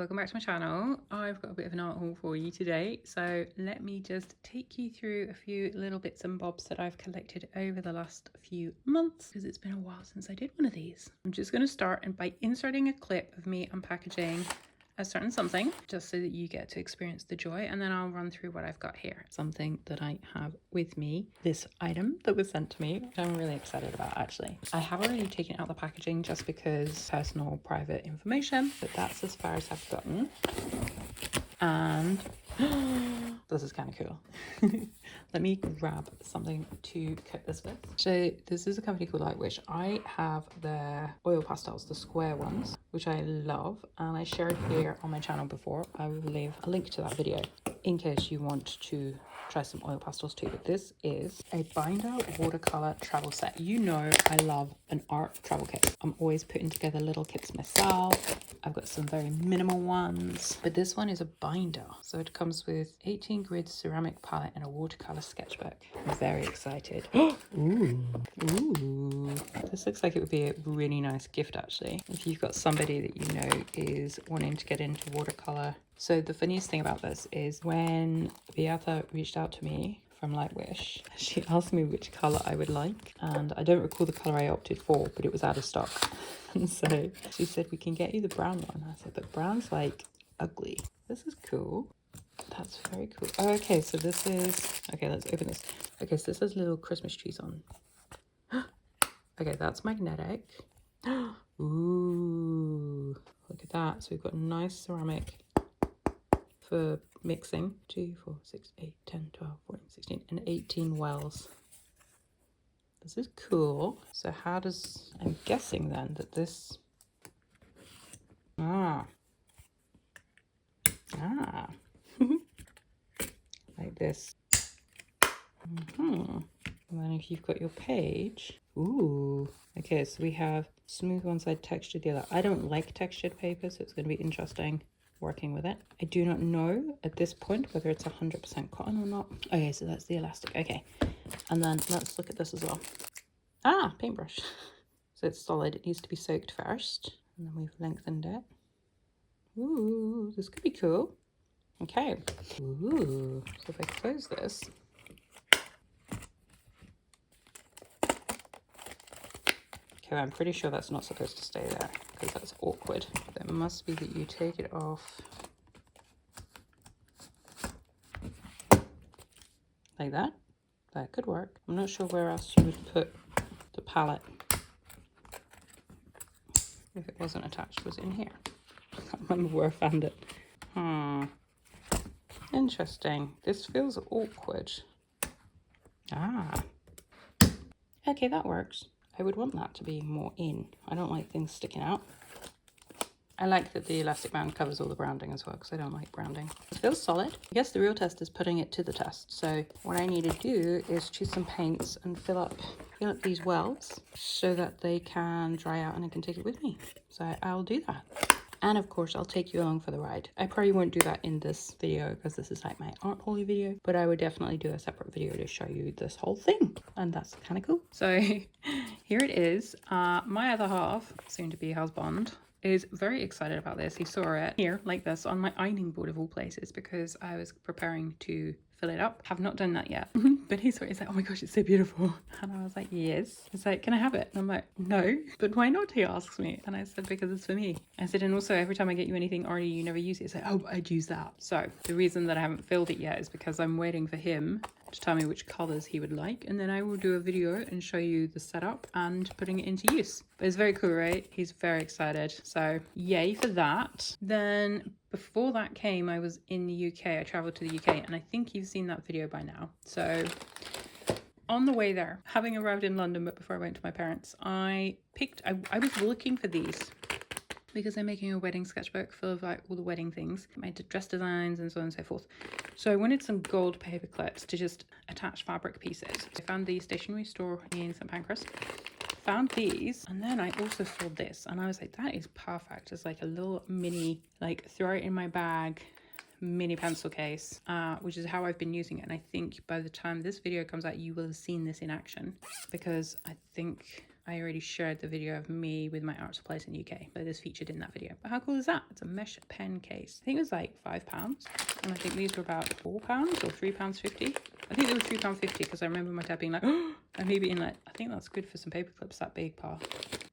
welcome back to my channel. I've got a bit of an art haul for you today, so let me just take you through a few little bits and bobs that I've collected over the last few months, because it's been a while since I did one of these. I'm just going to start by inserting a clip of me unpackaging a certain something, just so that you get to experience the joy, and then I'll run through what I've got here. Something that I have with me, this item that was sent to me, which I'm really excited about actually. I have already taken out the packaging just because personal private information, but that's as far as I've gotten. And this is kind of cool. Let me grab something to cut this with. So this is a company called Gouache. I have their oil pastels, the square ones, which I love, and I shared here on my channel before. I will leave a link to that video in case you want to try some oil pastels too. But this is a binder watercolor travel set. You know I love an art travel kit. I'm always putting together little kits myself. I've got some very minimal ones, but this one is a binder. So it comes with 18 grid ceramic palette and a watercolor sketchbook. I'm very excited. Ooh. This looks like it would be a really nice gift actually, if you've got somebody that you know is wanting to get into watercolor. So the funniest thing about this is when Beata reached out to me from Lightwish, she asked me which color I would like, and I don't recall the color I opted for, but it was out of stock. And so she said, we can get you the brown one. I said, but brown's like ugly. This is cool. That's very cool. Oh, okay, so this is, okay, let's open this. Okay, so this has little Christmas trees on. Okay, that's magnetic. Ooh, look at that. So we've got nice ceramic for mixing. 2, 4, 6, 8, 10, 12, 14, 16, and 18 wells. This is cool. So how does, I'm guessing then that this, like this. And then if you've got your page, ooh, okay, so we have smooth one side, textured the other. I don't like textured paper, so it's going to be interesting working with it. I do not know at this point whether it's 100% cotton or not. Okay, so that's the elastic. Okay, and then let's look at this as well. Paintbrush. So it's solid. It needs to be soaked first, and then we've lengthened it. Ooh, this could be cool. Okay. Ooh, so if I close this, okay, I'm pretty sure that's not supposed to stay there because that's awkward. It must be that you take it off like that. That could work. I'm not sure where else you would put the palette if it wasn't attached. Was it in here? I can't remember where I found it. Interesting. This feels awkward. Okay, that works. I would want that to be more in. I don't like things sticking out. I like that the elastic band covers all the branding as well, because I don't like branding. It feels solid. I guess the real test is putting it to the test. So what I need to do is choose some paints and fill up these wells so that they can dry out and I can take it with me. So I'll do that. And of course, I'll take you along for the ride. I probably won't do that in this video because this is like my art holy video, but I would definitely do a separate video to show you this whole thing. And that's kind of cool. So here it is. My other half, soon to be husband, is very excited about this. He saw it here like this on my ironing board of all places because I was preparing to fill it up. Have not done that yet. But he saw it, he's like, oh my gosh, it's so beautiful. And I was like, yes. He's like, can I have it? And I'm like, no. But why not? He asks me. And I said, because it's for me. I said, and also every time I get you anything already, you never use it. He's like, oh, I'd use that. So the reason that I haven't filled it yet is because I'm waiting for him to tell me which colors he would like, and then I will do a video and show you the setup and putting it into use. But it's very cool, right? He's very excited, so yay for that. Then before that came, I was in the UK. I traveled to the UK, and I think you've seen that video by now. So on the way there, having arrived in London, but before I went to my parents, I was looking for these because I'm making a wedding sketchbook full of like all the wedding things, my dress designs and so on and so forth. So I wanted some gold paper clips to just attach fabric pieces. I found the stationery store in St Pancras, found these, and then I also saw this, and I was like, that is perfect. It's like a little mini, like throw it in my bag, mini pencil case, which is how I've been using it. And I think by the time this video comes out, you will have seen this in action, because I think I already shared the video of me with my art supplies in the UK, so this featured in that video. But how cool is that? It's a mesh pen case. I think it was like £5, and I think these were about £4 or £3.50. I think they were £3.50 because I remember my dad being like, oh, and me being like, I think that's good for some paper clips, that big par.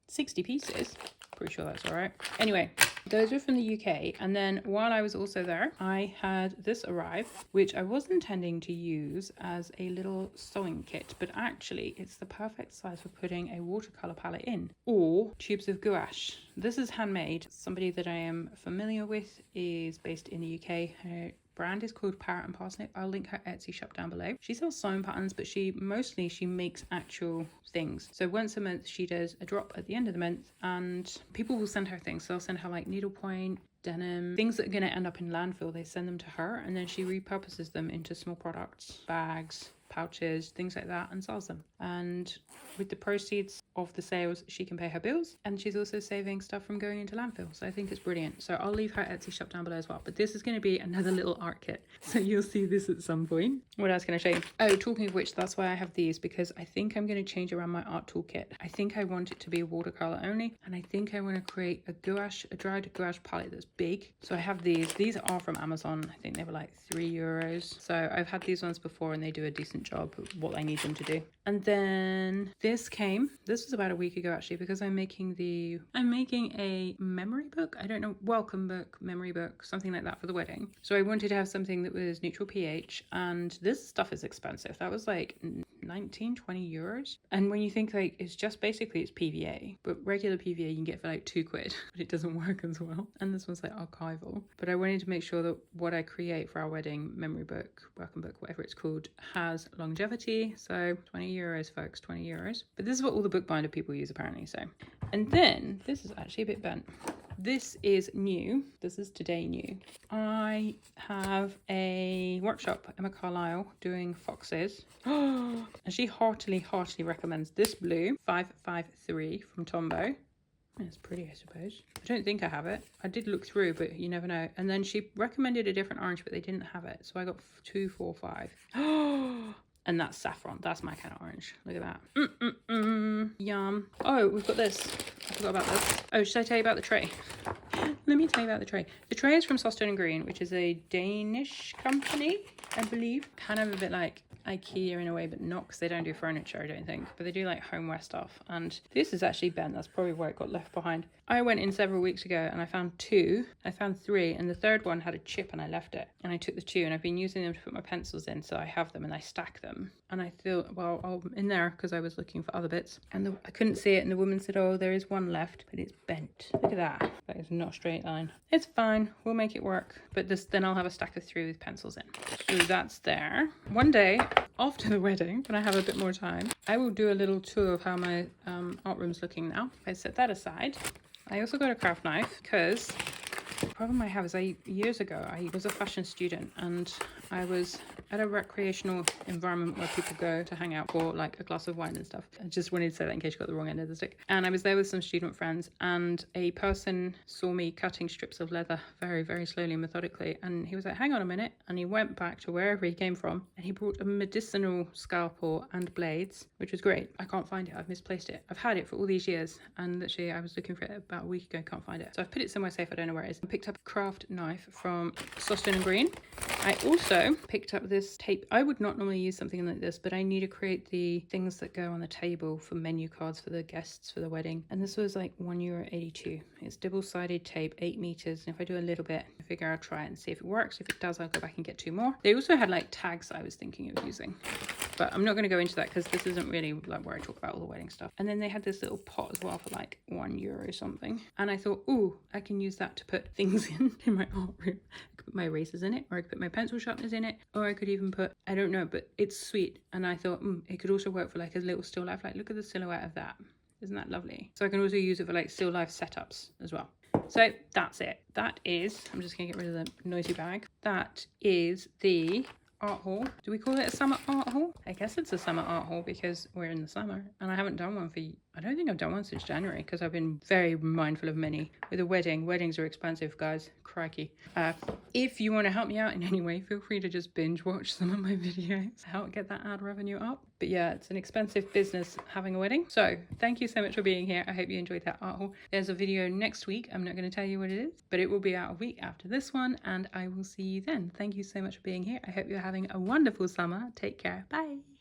60 pieces. Pretty sure that's all right. Anyway, those were from the UK. And then while I was also there, I had this arrive, which I was intending to use as a little sewing kit, but actually it's the perfect size for putting a watercolor palette in, or tubes of gouache. This is handmade. Somebody that I am familiar with is based in the UK. Her brand is called Parrot and Parsnip. I'll link her Etsy shop down below. She sells sewing patterns, but she makes actual things. So once a month she does a drop at the end of the month, and people will send her things. So they'll send her like needlepoint, denim, things that are going to end up in landfill. They send them to her, and then she repurposes them into small products, bags, pouches, things like that, and sells them. And with the proceeds of the sales, she can pay her bills, and she's also saving stuff from going into landfill. So I think it's brilliant. So I'll leave her Etsy shop down below as well. But this is going to be another little art kit, so you'll see this at some point. What else can I show you? Oh, talking of which, that's why I have these, because I think I'm going to change around my art toolkit. I think I want it to be watercolor only, and I think I want to create a dried gouache palette that's big. So I have these are from Amazon. I think they were like €3. So I've had these ones before, and they do a decent job of what I need them to do. And then this was about a week ago actually, because I'm making a memory book. I don't know, welcome book, memory book, something like that for the wedding. So I wanted to have something that was neutral pH, and this stuff is expensive. That was like 19-20 euros. And when you think like it's PVA, but regular PVA you can get for like £2, but it doesn't work as well. And this one's like archival. But I wanted to make sure that what I create for our wedding memory book, welcome book, whatever it's called, has longevity. So €20, folks, €20. But this is what all the bookbinder people use apparently. So, and then this is actually a bit bent. This is new. This is today new. I have a workshop, Emma Carlisle, doing foxes. And she heartily recommends this blue 553 from Tombow. It's pretty, I suppose. I don't think I have it. I did look through, but you never know. And then she recommended a different orange, but they didn't have it. So I got 2, 4, 5. And that's saffron. That's my kind of orange. Look at that. Yum. Oh, we've got this. I forgot about this. Oh, should I tell you about the tray? Let me tell you about the tray. The tray is from Sostone & Green, which is a Danish company, I believe. Kind of a bit like IKEA in a way, but not, because they don't do furniture, I don't think, but they do like homeware stuff. And this is actually bent. That's probably where it got left behind. I went in several weeks ago and I found 3, and the third one had a chip and I left it, and I took the 2, and I've been using them to put my pencils in, so I have them and I stack them. And I thought, well, I'm in there because I was looking for other bits, and I couldn't see it, and the woman said, oh, there is one left, but it's bent. Look at that. That is not a straight line. It's fine, we'll make it work. But then I'll have a stack of 3 with pencils in. So that's there. One day after the wedding, when I have a bit more time, I will do a little tour of how my art room's looking now. I set that aside. I also got a craft knife, because the problem I have is years ago I was a fashion student, and I was at a recreational environment where people go to hang out for like a glass of wine and stuff. I just wanted to say that in case you got the wrong end of the stick. And I was there with some student friends, and a person saw me cutting strips of leather very, very slowly and methodically, and he was like, hang on a minute, and he went back to wherever he came from, and he brought a medicinal scalpel and blades, which was great. I can't find it. I've misplaced it. I've had it for all these years, and literally I was looking for it about a week ago, can't find it. So I've put it somewhere safe. I don't know where it is. I picked up a craft knife from Sostone & Green. I also picked up this tape. I would not normally use something like this, but I need to create the things that go on the table for menu cards for the guests for the wedding. And this was like €1.82. It's double-sided tape, 8 meters. And if I do a little bit, I figure I'll try it and see if it works. If it does, I'll go back and get 2 more. They also had like tags I was thinking of using, but I'm not going to go into that because this isn't really like where I talk about all the wedding stuff. And then they had this little pot as well for like €1 something. And I thought, ooh, I can use that to put things in my art room. I could put my erasers in it, or I could put my pencil sharpeners in it, or I could even put, I don't know, but it's sweet. And I thought, it could also work for like a little still life. Like, look at the silhouette of that. Isn't that lovely? So I can also use it for like still life setups as well. So that's it. That is, I'm just gonna get rid of the noisy bag. That is the art haul. Do we call it a summer art haul? I guess it's a summer art haul because we're in the summer, and I haven't done one for I don't think I've done one since January because I've been very mindful of money. With a wedding, weddings are expensive, guys. Crikey. If you want to help me out in any way, feel free to just binge watch some of my videos. Help get that ad revenue up. But yeah, it's an expensive business having a wedding. So thank you so much for being here. I hope you enjoyed that art haul. There's a video next week. I'm not going to tell you what it is, but it will be out a week after this one, and I will see you then. Thank you so much for being here. I hope you're having a wonderful summer. Take care. Bye.